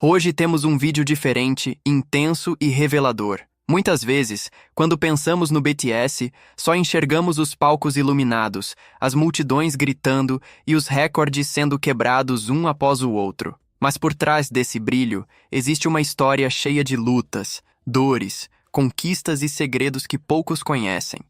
Hoje temos um vídeo diferente, intenso e revelador. Muitas vezes, quando pensamos no BTS, só enxergamos os palcos iluminados, as multidões gritando e os recordes sendo quebrados um após o outro. Mas por trás desse brilho, existe uma história cheia de lutas, dores, conquistas e segredos que poucos conhecem.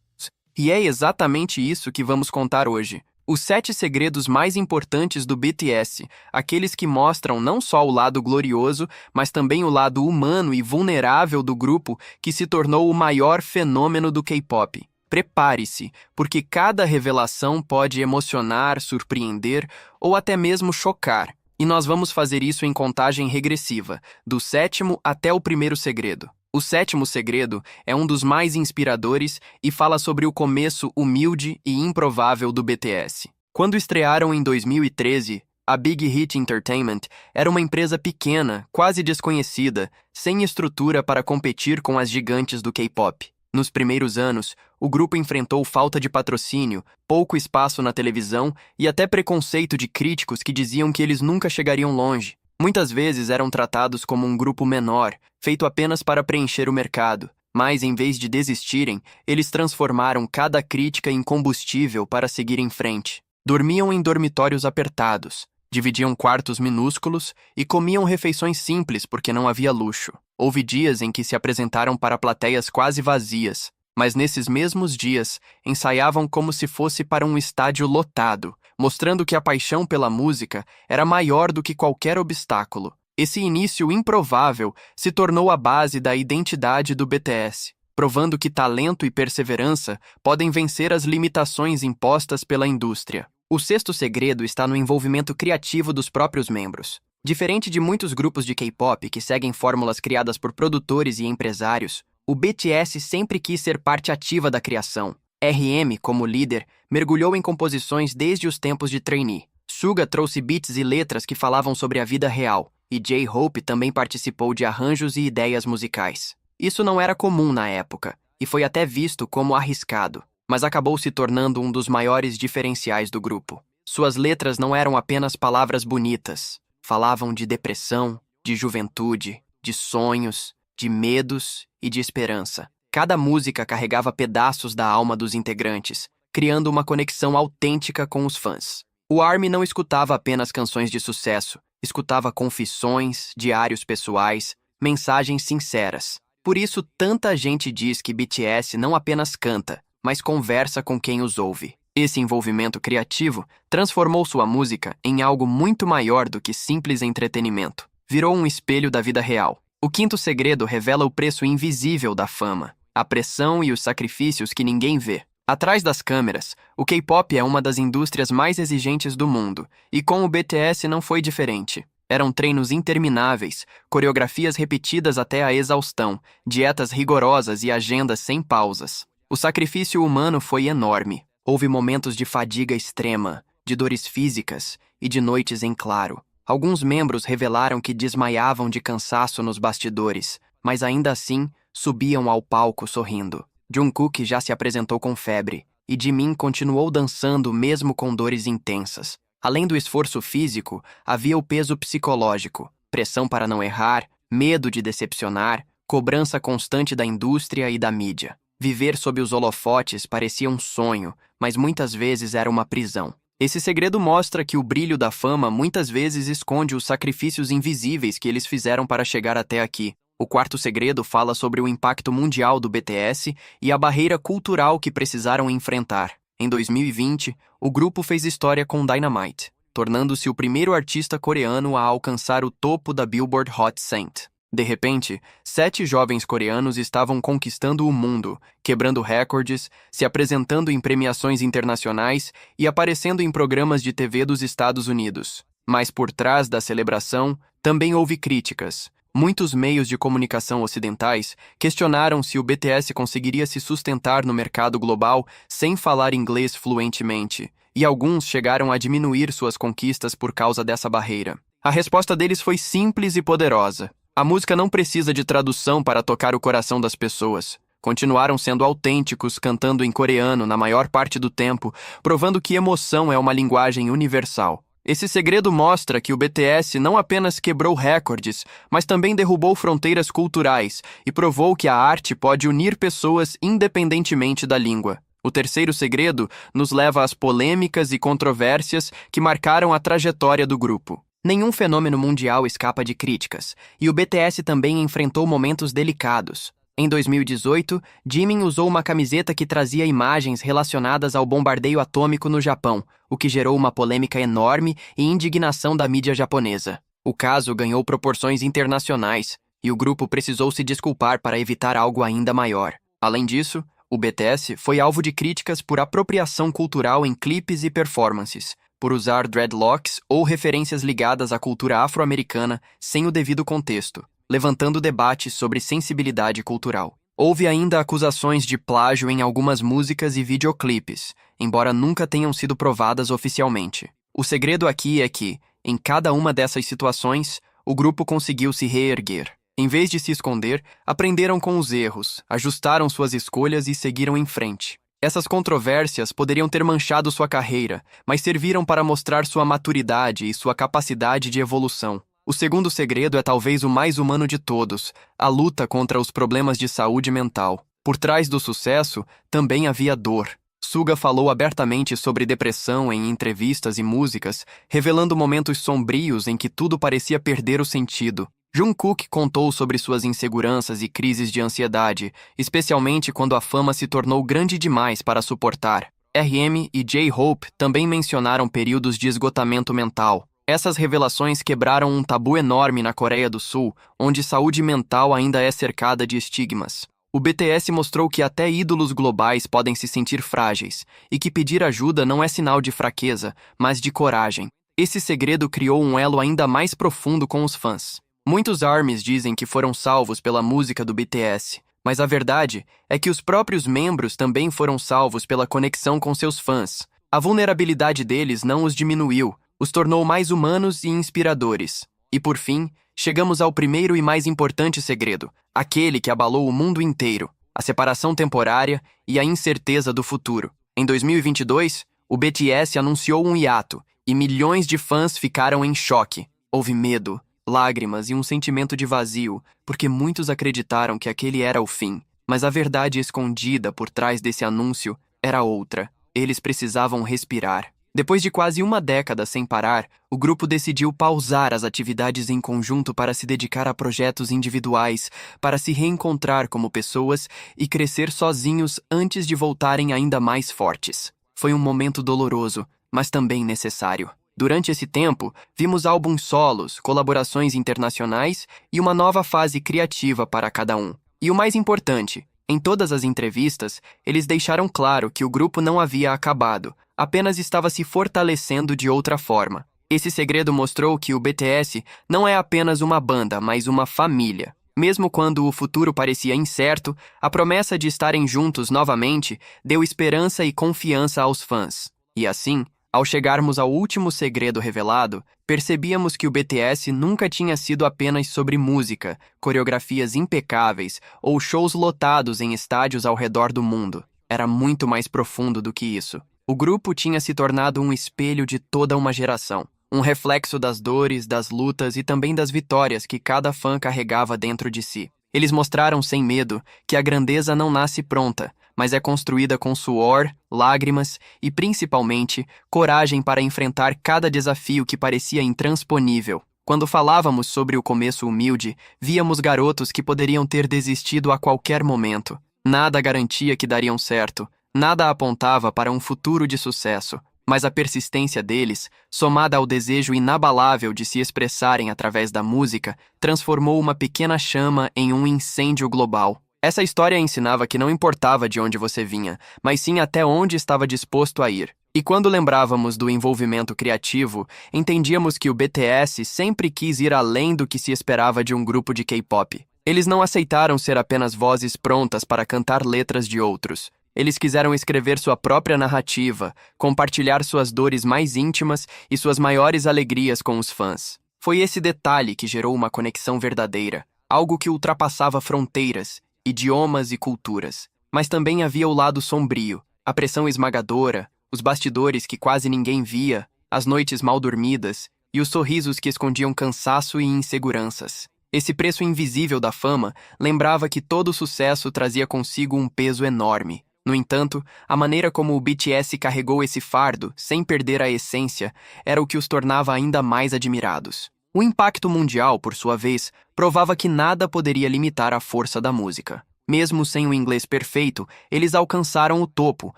E é exatamente isso que vamos contar hoje. Os 7 segredos mais importantes do BTS, aqueles que mostram não só o lado glorioso, mas também o lado humano e vulnerável do grupo que se tornou o maior fenômeno do K-pop. Prepare-se, porque cada revelação pode emocionar, surpreender ou até mesmo chocar. E nós vamos fazer isso em contagem regressiva, do 7º até o primeiro segredo. O 7º segredo é um dos mais inspiradores e fala sobre o começo humilde e improvável do BTS. Quando estrearam em 2013, a Big Hit Entertainment era uma empresa pequena, quase desconhecida, sem estrutura para competir com as gigantes do K-pop. Nos primeiros anos, o grupo enfrentou falta de patrocínio, pouco espaço na televisão e até preconceito de críticos que diziam que eles nunca chegariam longe. Muitas vezes eram tratados como um grupo menor, feito apenas para preencher o mercado. Mas, em vez de desistirem, eles transformaram cada crítica em combustível para seguir em frente. Dormiam em dormitórios apertados, dividiam quartos minúsculos e comiam refeições simples porque não havia luxo. Houve dias em que se apresentaram para plateias quase vazias, mas nesses mesmos dias ensaiavam como se fosse para um estádio lotado, mostrando que a paixão pela música era maior do que qualquer obstáculo. Esse início improvável se tornou a base da identidade do BTS, provando que talento e perseverança podem vencer as limitações impostas pela indústria. O 6º segredo está no envolvimento criativo dos próprios membros. Diferente de muitos grupos de K-pop que seguem fórmulas criadas por produtores e empresários, o BTS sempre quis ser parte ativa da criação. RM, como líder, mergulhou em composições desde os tempos de trainee. Suga trouxe beats e letras que falavam sobre a vida real, e J-Hope também participou de arranjos e ideias musicais. Isso não era comum na época, e foi até visto como arriscado, mas acabou se tornando um dos maiores diferenciais do grupo. Suas letras não eram apenas palavras bonitas, falavam de depressão, de juventude, de sonhos, de medos e de esperança. Cada música carregava pedaços da alma dos integrantes, criando uma conexão autêntica com os fãs. O ARMY não escutava apenas canções de sucesso, escutava confissões, diários pessoais, mensagens sinceras. Por isso, tanta gente diz que BTS não apenas canta, mas conversa com quem os ouve. Esse envolvimento criativo transformou sua música em algo muito maior do que simples entretenimento. Virou um espelho da vida real. O 5º segredo revela o preço invisível da fama, a pressão e os sacrifícios que ninguém vê. Atrás das câmeras, o K-pop é uma das indústrias mais exigentes do mundo, e com o BTS não foi diferente. Eram treinos intermináveis, coreografias repetidas até a exaustão, dietas rigorosas e agendas sem pausas. O sacrifício humano foi enorme. Houve momentos de fadiga extrema, de dores físicas e de noites em claro. Alguns membros revelaram que desmaiavam de cansaço nos bastidores, mas ainda assim subiam ao palco sorrindo. Jungkook já se apresentou com febre, e Jimin continuou dançando mesmo com dores intensas. Além do esforço físico, havia o peso psicológico, pressão para não errar, medo de decepcionar, cobrança constante da indústria e da mídia. Viver sob os holofotes parecia um sonho, mas muitas vezes era uma prisão. Esse segredo mostra que o brilho da fama muitas vezes esconde os sacrifícios invisíveis que eles fizeram para chegar até aqui. O 4º segredo fala sobre o impacto mundial do BTS e a barreira cultural que precisaram enfrentar. Em 2020, o grupo fez história com Dynamite, tornando-se o primeiro artista coreano a alcançar o topo da Billboard Hot 100. De repente, 7 jovens coreanos estavam conquistando o mundo, quebrando recordes, se apresentando em premiações internacionais e aparecendo em programas de TV dos Estados Unidos. Mas por trás da celebração, também houve críticas. Muitos meios de comunicação ocidentais questionaram se o BTS conseguiria se sustentar no mercado global sem falar inglês fluentemente, e alguns chegaram a diminuir suas conquistas por causa dessa barreira. A resposta deles foi simples e poderosa. A música não precisa de tradução para tocar o coração das pessoas. Continuaram sendo autênticos, cantando em coreano na maior parte do tempo, provando que emoção é uma linguagem universal. Esse segredo mostra que o BTS não apenas quebrou recordes, mas também derrubou fronteiras culturais e provou que a arte pode unir pessoas independentemente da língua. O terceiro segredo nos leva às polêmicas e controvérsias que marcaram a trajetória do grupo. Nenhum fenômeno mundial escapa de críticas, e o BTS também enfrentou momentos delicados. Em 2018, Jimin usou uma camiseta que trazia imagens relacionadas ao bombardeio atômico no Japão, o que gerou uma polêmica enorme e indignação da mídia japonesa. O caso ganhou proporções internacionais, e o grupo precisou se desculpar para evitar algo ainda maior. Além disso, o BTS foi alvo de críticas por apropriação cultural em clipes e performances, por usar dreadlocks ou referências ligadas à cultura afro-americana sem o devido contexto, levantando debates sobre sensibilidade cultural. Houve ainda acusações de plágio em algumas músicas e videoclipes, embora nunca tenham sido provadas oficialmente. O segredo aqui é que, em cada uma dessas situações, o grupo conseguiu se reerguer. Em vez de se esconder, aprenderam com os erros, ajustaram suas escolhas e seguiram em frente. Essas controvérsias poderiam ter manchado sua carreira, mas serviram para mostrar sua maturidade e sua capacidade de evolução. O segundo segredo é talvez o mais humano de todos, a luta contra os problemas de saúde mental. Por trás do sucesso, também havia dor. Suga falou abertamente sobre depressão em entrevistas e músicas, revelando momentos sombrios em que tudo parecia perder o sentido. Jungkook contou sobre suas inseguranças e crises de ansiedade, especialmente quando a fama se tornou grande demais para suportar. RM e J-Hope também mencionaram períodos de esgotamento mental. Essas revelações quebraram um tabu enorme na Coreia do Sul, onde saúde mental ainda é cercada de estigmas. O BTS mostrou que até ídolos globais podem se sentir frágeis, e que pedir ajuda não é sinal de fraqueza, mas de coragem. Esse segredo criou um elo ainda mais profundo com os fãs. Muitos ARMYs dizem que foram salvos pela música do BTS, mas a verdade é que os próprios membros também foram salvos pela conexão com seus fãs. A vulnerabilidade deles não os diminuiu, os tornou mais humanos e inspiradores. E por fim, chegamos ao primeiro e mais importante segredo, aquele que abalou o mundo inteiro, a separação temporária e a incerteza do futuro. Em 2022, o BTS anunciou um hiato, e milhões de fãs ficaram em choque. Houve medo, lágrimas e um sentimento de vazio, porque muitos acreditaram que aquele era o fim. Mas a verdade escondida por trás desse anúncio era outra. Eles precisavam respirar. Depois de quase uma década sem parar, o grupo decidiu pausar as atividades em conjunto para se dedicar a projetos individuais, para se reencontrar como pessoas e crescer sozinhos antes de voltarem ainda mais fortes. Foi um momento doloroso, mas também necessário. Durante esse tempo, vimos álbuns solos, colaborações internacionais e uma nova fase criativa para cada um. E o mais importante, em todas as entrevistas, eles deixaram claro que o grupo não havia acabado, apenas estava se fortalecendo de outra forma. Esse segredo mostrou que o BTS não é apenas uma banda, mas uma família. Mesmo quando o futuro parecia incerto, a promessa de estarem juntos novamente deu esperança e confiança aos fãs. E assim, ao chegarmos ao último segredo revelado, percebíamos que o BTS nunca tinha sido apenas sobre música, coreografias impecáveis ou shows lotados em estádios ao redor do mundo. Era muito mais profundo do que isso. O grupo tinha se tornado um espelho de toda uma geração, um reflexo das dores, das lutas e também das vitórias que cada fã carregava dentro de si. Eles mostraram sem medo que a grandeza não nasce pronta, mas é construída com suor, lágrimas e, principalmente, coragem para enfrentar cada desafio que parecia intransponível. Quando falávamos sobre o começo humilde, víamos garotos que poderiam ter desistido a qualquer momento. Nada garantia que dariam certo, nada apontava para um futuro de sucesso, mas a persistência deles, somada ao desejo inabalável de se expressarem através da música, transformou uma pequena chama em um incêndio global. Essa história ensinava que não importava de onde você vinha, mas sim até onde estava disposto a ir. E quando lembrávamos do envolvimento criativo, entendíamos que o BTS sempre quis ir além do que se esperava de um grupo de K-pop. Eles não aceitaram ser apenas vozes prontas para cantar letras de outros. Eles quiseram escrever sua própria narrativa, compartilhar suas dores mais íntimas e suas maiores alegrias com os fãs. Foi esse detalhe que gerou uma conexão verdadeira, algo que ultrapassava fronteiras, idiomas e culturas. Mas também havia o lado sombrio, a pressão esmagadora, os bastidores que quase ninguém via, as noites mal dormidas e os sorrisos que escondiam cansaço e inseguranças. Esse preço invisível da fama lembrava que todo sucesso trazia consigo um peso enorme. No entanto, a maneira como o BTS carregou esse fardo, sem perder a essência, era o que os tornava ainda mais admirados. O impacto mundial, por sua vez, provava que nada poderia limitar a força da música. Mesmo sem o inglês perfeito, eles alcançaram o topo,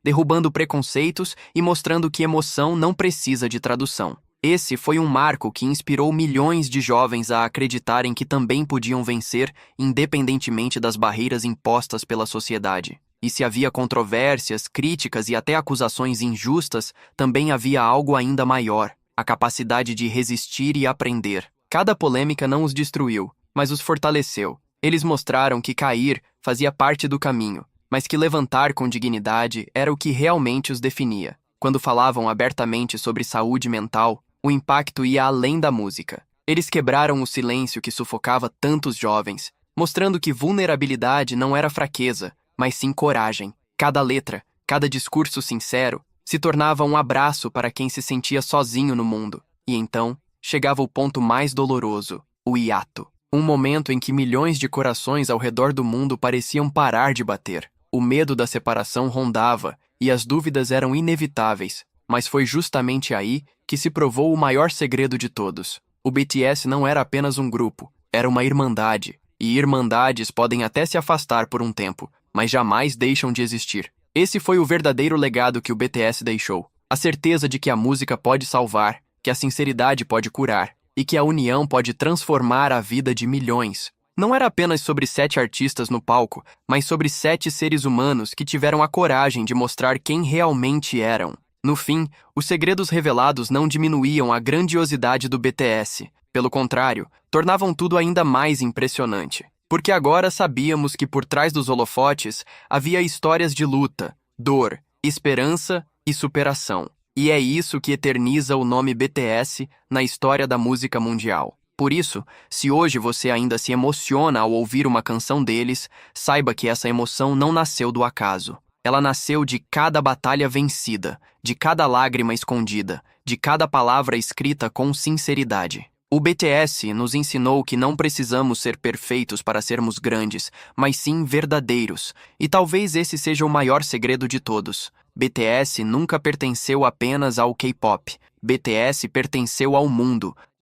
derrubando preconceitos e mostrando que emoção não precisa de tradução. Esse foi um marco que inspirou milhões de jovens a acreditarem que também podiam vencer, independentemente das barreiras impostas pela sociedade. E se havia controvérsias, críticas e até acusações injustas, também havia algo ainda maior: a capacidade de resistir e aprender. Cada polêmica não os destruiu, mas os fortaleceu. Eles mostraram que cair fazia parte do caminho, mas que levantar com dignidade era o que realmente os definia. Quando falavam abertamente sobre saúde mental, o impacto ia além da música. Eles quebraram o silêncio que sufocava tantos jovens, mostrando que vulnerabilidade não era fraqueza, mas sim coragem. Cada letra, cada discurso sincero, se tornava um abraço para quem se sentia sozinho no mundo. E então, chegava o ponto mais doloroso: o hiato. Um momento em que milhões de corações ao redor do mundo pareciam parar de bater. O medo da separação rondava, e as dúvidas eram inevitáveis. Mas foi justamente aí que se provou o maior segredo de todos. O BTS não era apenas um grupo, era uma irmandade. E irmandades podem até se afastar por um tempo, mas jamais deixam de existir. Esse foi o verdadeiro legado que o BTS deixou. A certeza de que a música pode salvar, que a sinceridade pode curar, e que a união pode transformar a vida de milhões. Não era apenas sobre 7 artistas no palco, mas sobre 7 seres humanos que tiveram a coragem de mostrar quem realmente eram. No fim, os segredos revelados não diminuíam a grandiosidade do BTS. Pelo contrário, tornavam tudo ainda mais impressionante. Porque agora sabíamos que por trás dos holofotes havia histórias de luta, dor, esperança e superação. E é isso que eterniza o nome BTS na história da música mundial. Por isso, se hoje você ainda se emociona ao ouvir uma canção deles, saiba que essa emoção não nasceu do acaso. Ela nasceu de cada batalha vencida, de cada lágrima escondida, de cada palavra escrita com sinceridade. O BTS nos ensinou que não precisamos ser perfeitos para sermos grandes, mas sim verdadeiros. E talvez esse seja o maior segredo de todos. BTS nunca pertenceu apenas ao K-pop. BTS pertenceu ao mundo,